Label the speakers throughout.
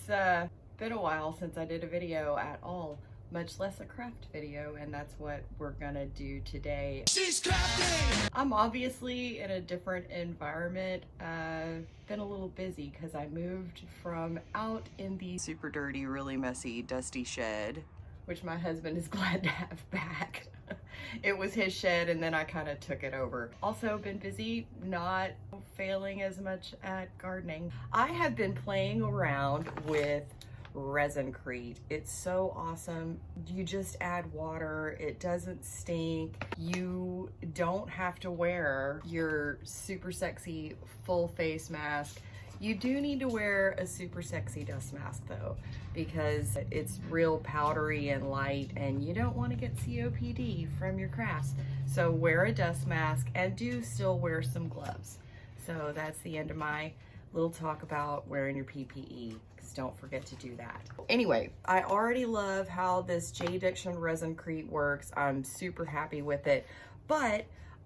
Speaker 1: It's been a while since I did a video at all, much less a craft video, and that's what we're gonna do today. She's crafting! I'm obviously in a different environment. Been a little busy because I moved from out in the super dirty, really messy, dusty shed, which my husband is glad to have back. It was his shed and then I kind of took it over. Also been busy, not failing as much at gardening. I have been playing around with ResinCrete. It's so awesome. You just add water, it doesn't stink. You don't have to wear your super sexy full face mask. You do need to wear a super sexy dust mask though, because it's real powdery and light and you don't want to get COPD from your crafts. So wear a dust mask and do still wear some gloves. So that's the end of my little talk about wearing your PPE, because don't forget to do that. Anyway, I already love how this JDiction ResinCrete works. I'm super happy with it, but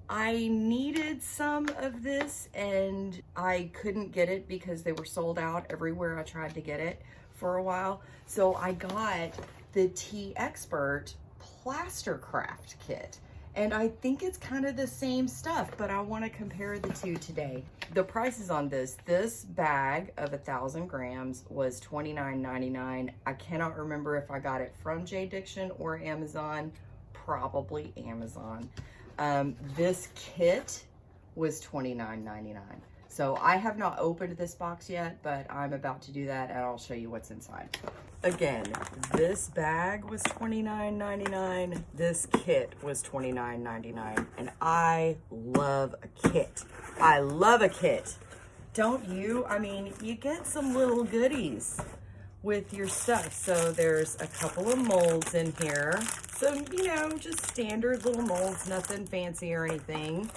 Speaker 1: I needed some of this and I couldn't get it because they were sold out everywhere I tried to get it for a while. So I got the Teexpert Plaster Craft Kit. And I think it's kind of the same stuff, but I want to compare the two today. The prices on this bag of 1,000 grams was $29.99. I cannot remember if I got it from JDiction or Amazon, probably Amazon. This kit was $29.99. So I have not opened this box yet, but I'm about to do that and I'll show you what's inside. Again, this bag was $29.99. This kit was $29.99. And I love a kit. I love a kit. Don't you? I mean, you get some little goodies with your stuff. So there's a couple of molds in here. So, you know, just standard little molds, nothing fancy or anything.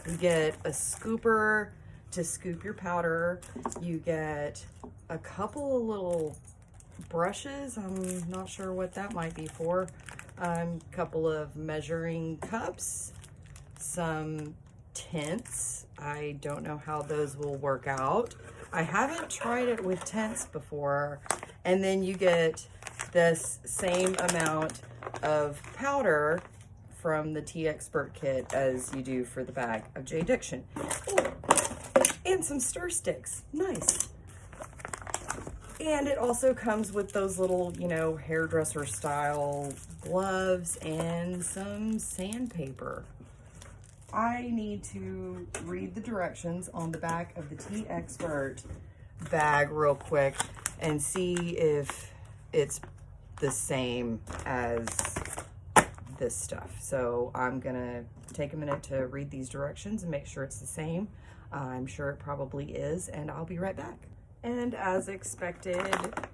Speaker 1: You get a scooper to scoop your powder. You get a couple of little brushes. I'm not sure what that might be for. A couple of measuring cups, some tints. I don't know how those will work out. I haven't tried it with tints before. And then you get this same amount of powder from the Teexpert kit as you do for the bag of JDiction. And some stir sticks. Nice. And it also comes with those little, you know, hairdresser style gloves and some sandpaper. I need to read the directions on the back of the Teexpert bag real quick and see if it's the same as this stuff. So I'm gonna take a minute to read these directions and make sure it's the same. I'm sure it probably is, and I'll be right back. And as expected,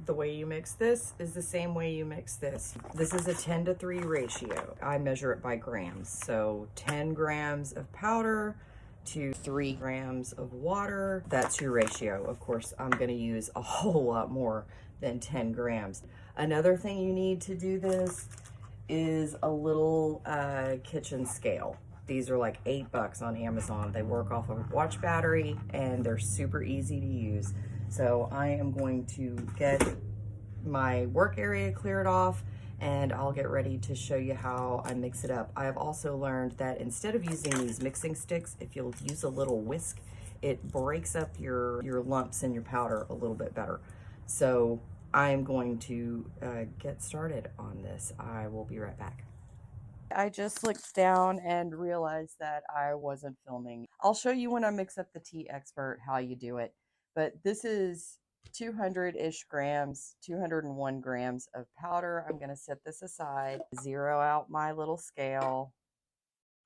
Speaker 1: the way you mix this is the same way you mix this. This is a 10:3 ratio. I measure it by grams. So 10 grams of powder to 3 grams of water. That's your ratio. Of course, I'm gonna use a whole lot more than 10 grams. Another thing you need to do this is a little kitchen scale. These are like $8 on Amazon. They work off of a watch battery and they're super easy to use. So I am going to get my work area cleared off and I'll get ready to show you how I mix it up. I have also learned that instead of using these mixing sticks, if you'll use a little whisk, it breaks up your lumps in your powder a little bit better. So I'm going to get started on this. I will be right back. I just looked down and realized that I wasn't filming. I'll show you when I mix up the Teexpert how you do it. But this is 200-ish grams, 201 grams of powder. I'm gonna set this aside, zero out my little scale,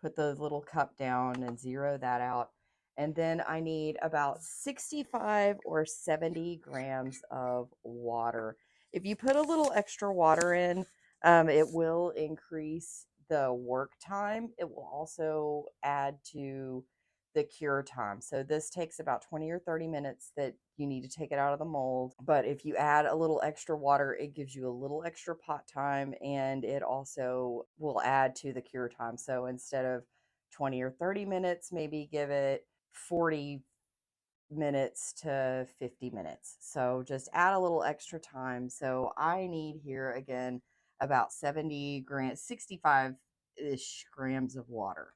Speaker 1: put the little cup down and zero that out. And then I need about 65 or 70 grams of water. If you put a little extra water in, it will increase the work time. It will also add to the cure time. So this takes about 20 or 30 minutes that you need to take it out of the mold. But if you add a little extra water, it gives you a little extra pot time and it also will add to the cure time. So instead of 20 or 30 minutes, maybe give it 40 minutes to 50 minutes. So just add a little extra time. So I need here again about 70 grams, 65-ish grams of water.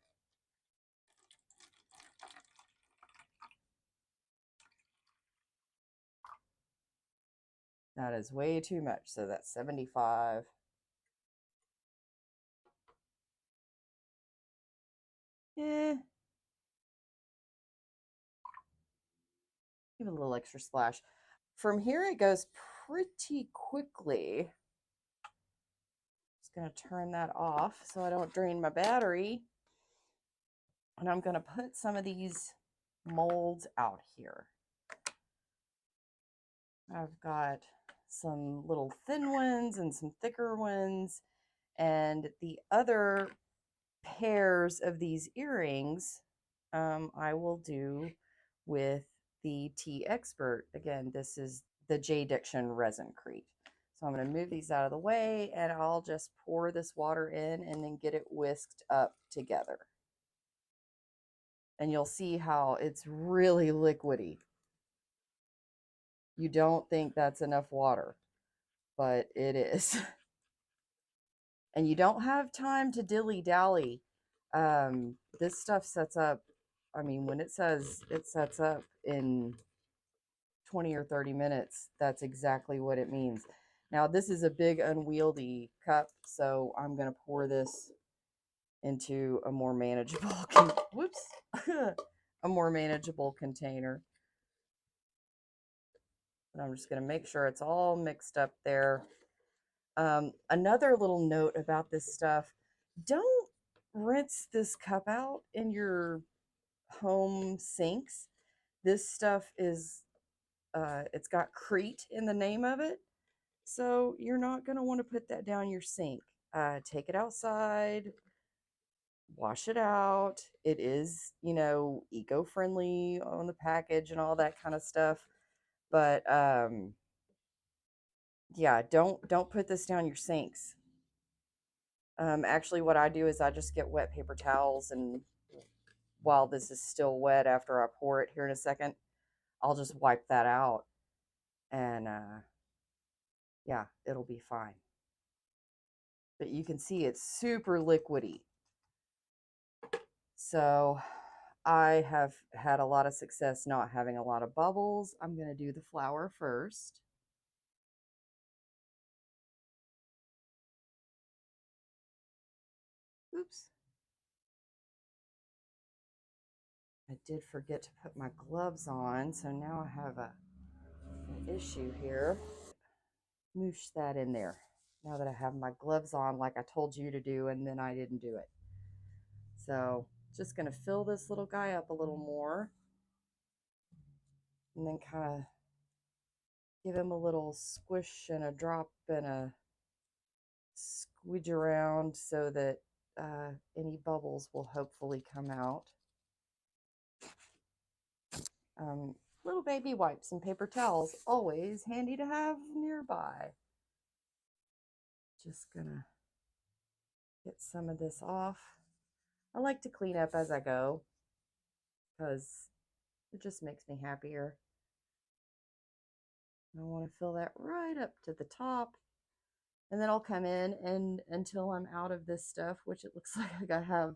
Speaker 1: That is way too much. So that's 75. Yeah. Give it a little extra splash. From here, it goes pretty quickly. Just going to turn that off so I don't drain my battery. And I'm going to put some of these molds out here. I've got some little thin ones and some thicker ones. And the other pairs of these earrings I will do with the Teexpert. Again, this is the JDiction ResinCrete. So I'm going to move these out of the way and I'll just pour this water in and then get it whisked up together. And you'll see how it's really liquidy. You don't think that's enough water, but it is. And you don't have time to dilly-dally. This stuff sets up, I mean, when it says it sets up in 20 or 30 minutes, that's exactly what it means. Now, this is a big unwieldy cup, so I'm going to pour this into a more manageable, whoops, a more manageable container. And I'm just going to make sure it's all mixed up there. Another little note about this stuff, don't rinse this cup out in your home sinks. This stuff is, it's got Crete in the name of it. So you're not going to want to put that down your sink. Take it outside, wash it out. It is, you know, eco-friendly on the package and all that kind of stuff. But yeah, don't put this down your sinks. Actually, what I do is I just get wet paper towels, and while this is still wet after I pour it here in a second, I'll just wipe that out, and yeah, it'll be fine. But you can see it's super liquidy. So I have had a lot of success not having a lot of bubbles. I'm going to do the flour first. Oops. I did forget to put my gloves on, so now I have an issue here. Moosh that in there. Now that I have my gloves on like I told you to do, and then I didn't do it. So just going to fill this little guy up a little more, and then kind of give him a little squish and a drop and a squidge around so that any bubbles will hopefully come out. Little baby wipes and paper towels, always handy to have nearby. Just gonna get some of this off. I like to clean up as I go because it just makes me happier. I want to fill that right up to the top, and then I'll come in and until I'm out of this stuff, which it looks like I have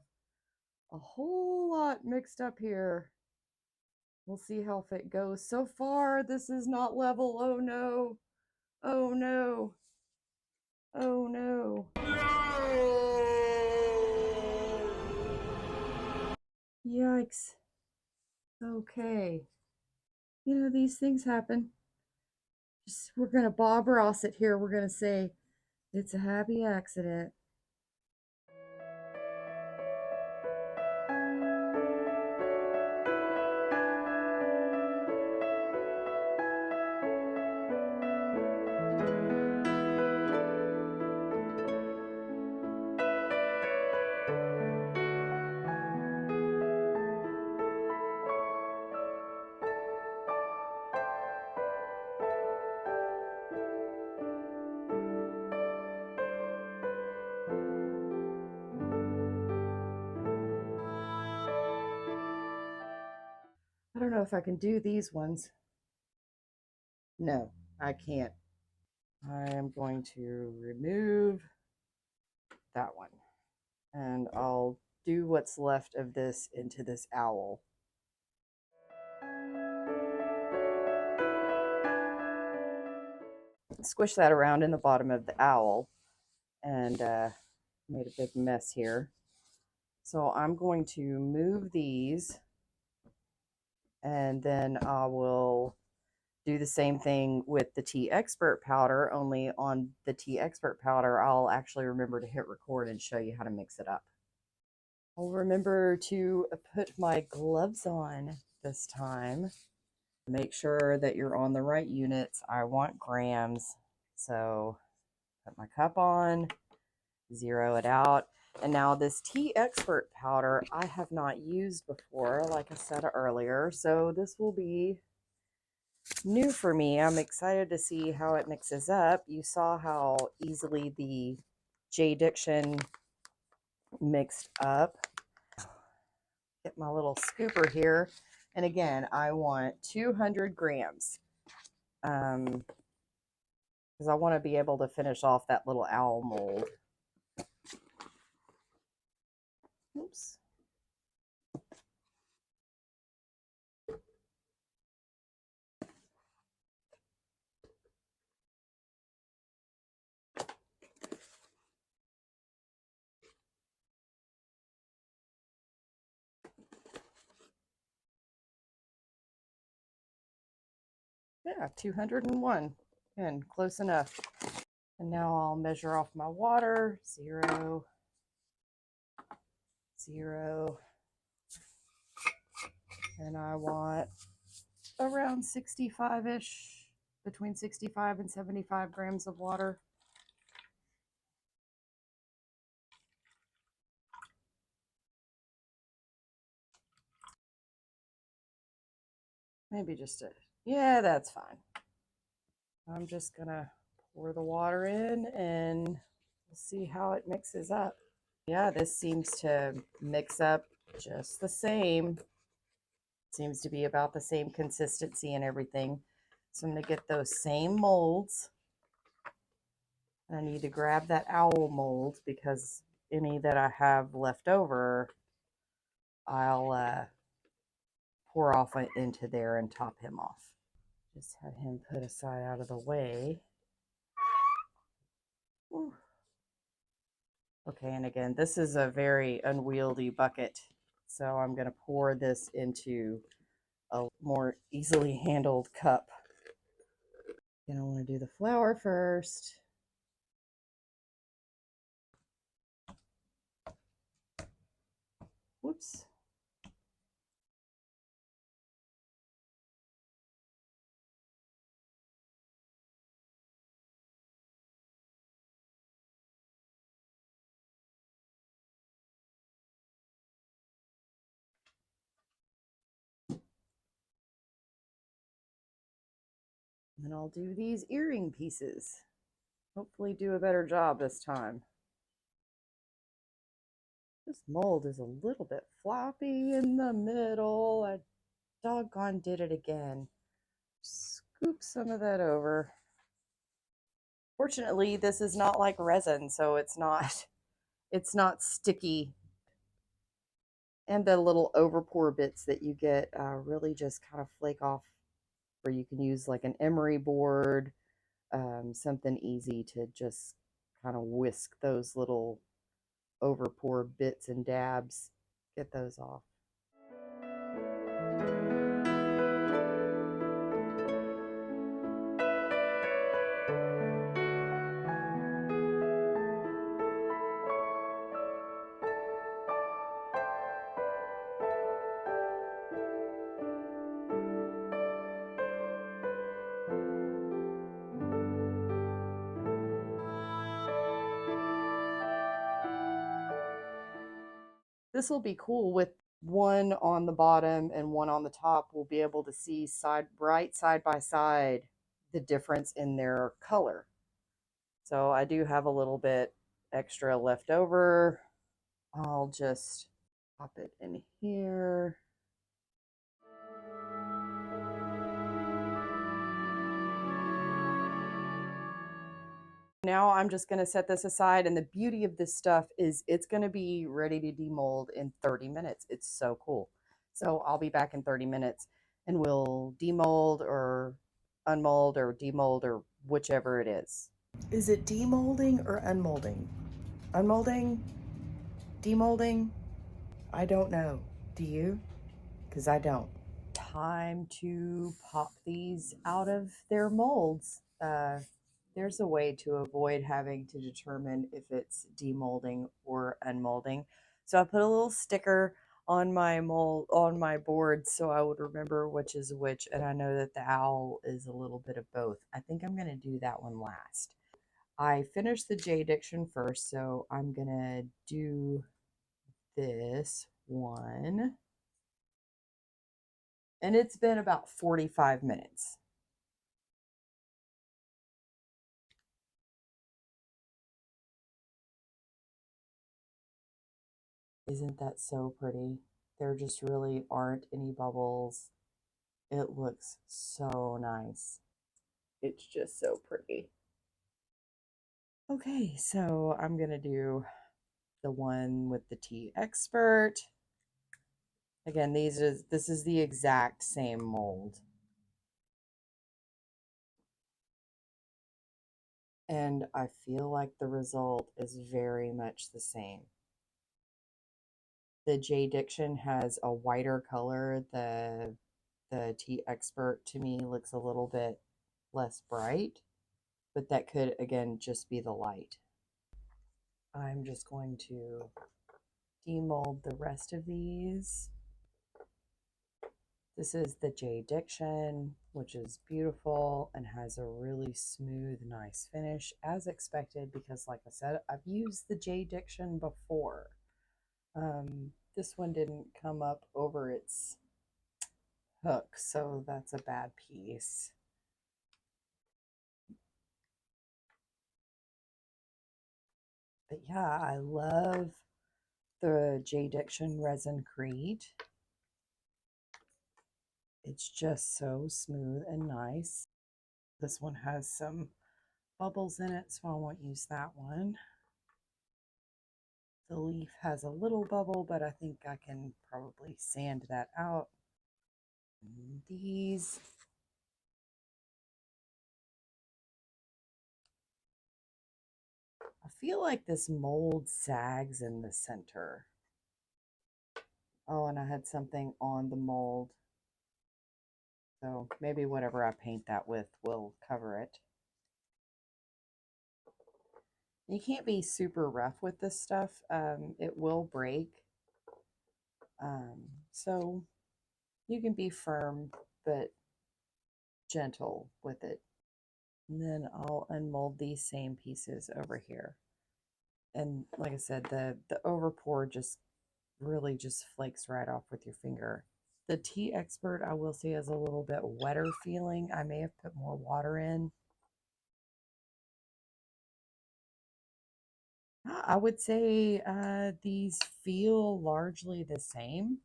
Speaker 1: a whole lot mixed up here. We'll see how it goes. So far, this is not level. Oh no. Oh no. Oh no. Yikes. Okay. You know, these things happen. We're going to Bob Ross it here. We're going to say it's a happy accident. know if I can do these ones. No, I can't. I am going to remove that one, and I'll do what's left of this into this owl. Squish that around in the bottom of the owl and made a big mess here. So I'm going to move these, and then I will do the same thing with the Teexpert powder, only on the Teexpert powder, I'll actually remember to hit record and show you how to mix it up. I'll remember to put my gloves on this time. Make sure that you're on the right units. I want grams. So put my cup on, zero it out. And now this Teexpert powder I have not used before, like I said earlier. So this will be new for me. I'm excited to see how it mixes up. You saw how easily the JDiction mixed up. Get my little scooper here. And again, I want 200 grams. Because I want to be able to finish off that little owl mold. Oops. Yeah, 201. And close enough. And now I'll measure off my water. 0, 0. And I want around 65-ish, between 65 and 75 grams of water. Maybe just a, yeah, that's fine. I'm just gonna pour the water in and we'll see how it mixes up. Yeah, this seems to mix up just the same. Seems to be about the same consistency and everything. So I'm gonna get those same molds. I need to grab that owl mold because any that I have left over, I'll pour off into there and top him off. Just have him put aside out of the way. Whew. Okay, and again, this is a very unwieldy bucket, so I'm going to pour this into a more easily handled cup. Then I want to do the flour first. Whoops. And I'll do these earring pieces. Hopefully do a better job this time. This mold is a little bit floppy in the middle. I doggone did it again. Scoop some of that over. Fortunately, this is not like resin, so it's not sticky. And the little overpour bits that you get really just kind of flake off, where you can use like an emery board, something easy to just kind of whisk those little overpour bits and dabs, get those off. This will be cool with one on the bottom and one on the top. We'll be able to see right side by side the difference in their color. So I do have a little bit extra left over. I'll just pop it in here. Now I'm just going to set this aside, and the beauty of this stuff is it's going to be ready to demold in 30 minutes. It's so cool. So I'll be back in 30 minutes and we'll demold or unmold or demold or whichever it is. Is it demolding or unmolding? Unmolding? Demolding? I don't know. Do you? Because I don't. Time to pop these out of their molds. There's a way to avoid having to determine if it's demolding or unmolding. So I put a little sticker on my mold on my board so I would remember which is which, and I know that the owl is a little bit of both. I think I'm going to do that one last. I finished the JDiction first, so I'm going to do this one. And it's been about 45 minutes. Isn't that so pretty? There just really aren't any bubbles. It looks so nice. It's just so pretty. Okay, so I'm going to do the one with the Teexpert. Again, this is the exact same mold. And I feel like the result is very much the same. The JDiction has a whiter color. The Teexpert to me looks a little bit less bright, but that could again just be the light. I'm just going to demold the rest of these. This is the JDiction, which is beautiful and has a really smooth, nice finish, as expected, because like I said, I've used the JDiction before. This one didn't come up over its hook, so that's a bad piece. But yeah, I love the JDiction ResinCrete. It's just so smooth and nice. This one has some bubbles in it, so I won't use that one. The leaf has a little bubble, but I think I can probably sand that out. And these. I feel like this mold sags in the center. Oh, and I had something on the mold. So maybe whatever I paint that with will cover it. You can't be super rough with this stuff. It will break. So you can be firm but gentle with it. And then I'll unmold these same pieces over here. And like I said, the over pour just really just flakes right off with your finger. The Teexpert, I will say, is a little bit wetter feeling. I may have put more water in. I would say these feel largely the same.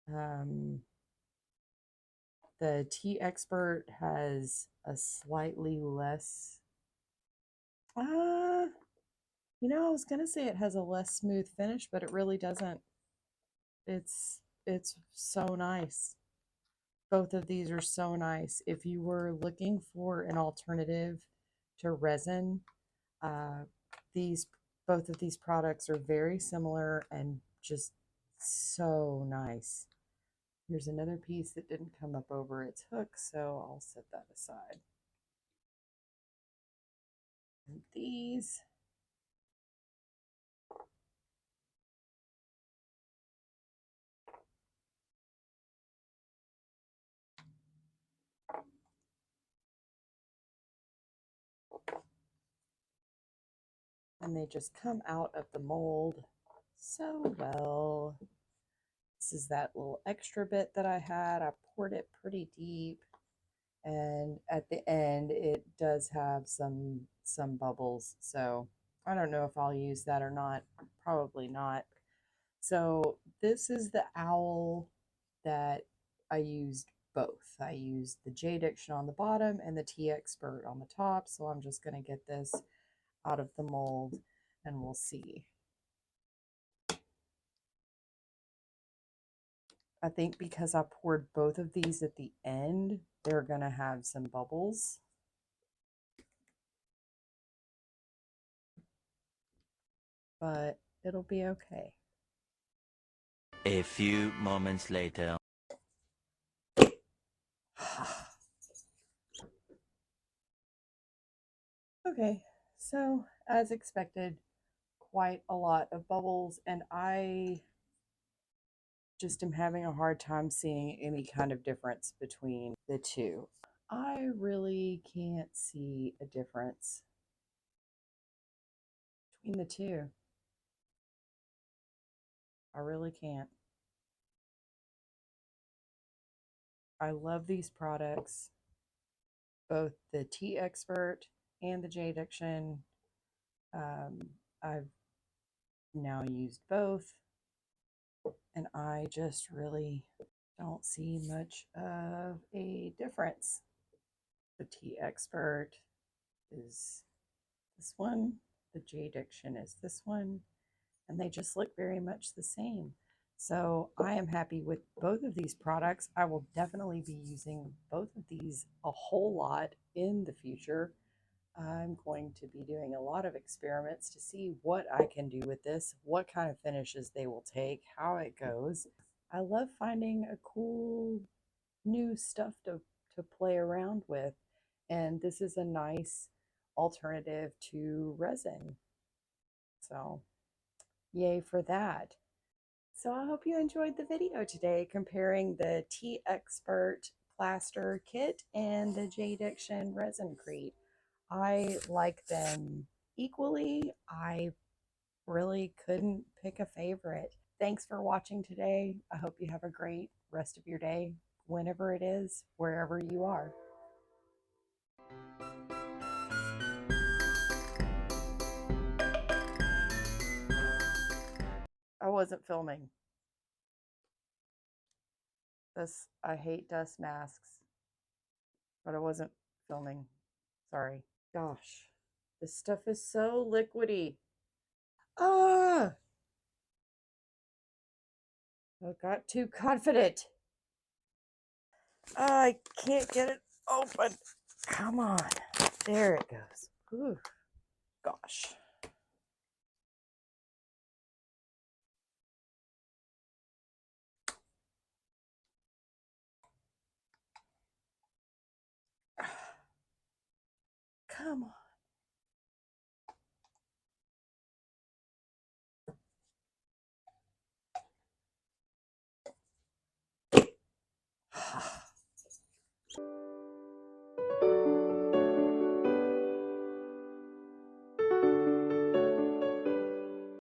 Speaker 1: The Teexpert has a slightly less, I was going to say it has a less smooth finish, but it really doesn't. It's so nice. Both of these are so nice. If you were looking for an alternative to resin, both of these products are very similar and just so nice. Here's another piece that didn't come up over its hook, so I'll set that aside. And these. And they just come out of the mold so well. This is that little extra bit that I had. I poured it pretty deep. And at the end, it does have some bubbles. So I don't know if I'll use that or not. Probably not. So this is the owl that I used both. I used the JDiction on the bottom and the Teexpert on the top, so I'm just going to get this out of the mold and we'll see. I think because I poured both of these at the end, they're going to have some bubbles. But it'll be okay.
Speaker 2: A few moments later.
Speaker 1: Okay, so as expected, quite a lot of bubbles, and I just am having a hard time seeing any kind of difference between the two. I really can't see a difference between the two. I really can't. I love these products, both the Teexpert and the JDiction. I've now used both, and I just really don't see much of a difference. The Teexpert is this one, the JDiction is this one, and they just look very much the same. So I am happy with both of these products. I will definitely be using both of these a whole lot in the future. I'm going to be doing a lot of experiments to see what I can do with this, what kind of finishes they will take, how it goes. I love finding a cool new stuff to play around with, and this is a nice alternative to resin. So yay for that. So I hope you enjoyed the video today comparing the Teexpert Plaster Kit and the JDiction ResinCrete. I like them equally. I really couldn't pick a favorite. Thanks for watching today. I hope you have a great rest of your day, whenever it is, wherever you are. I wasn't filming. I hate dust masks, but I wasn't filming. Sorry. Gosh, this stuff is so liquidy. Ah! I got too confident. I can't get it open. Come on. There it goes. Ooh, gosh. Come on.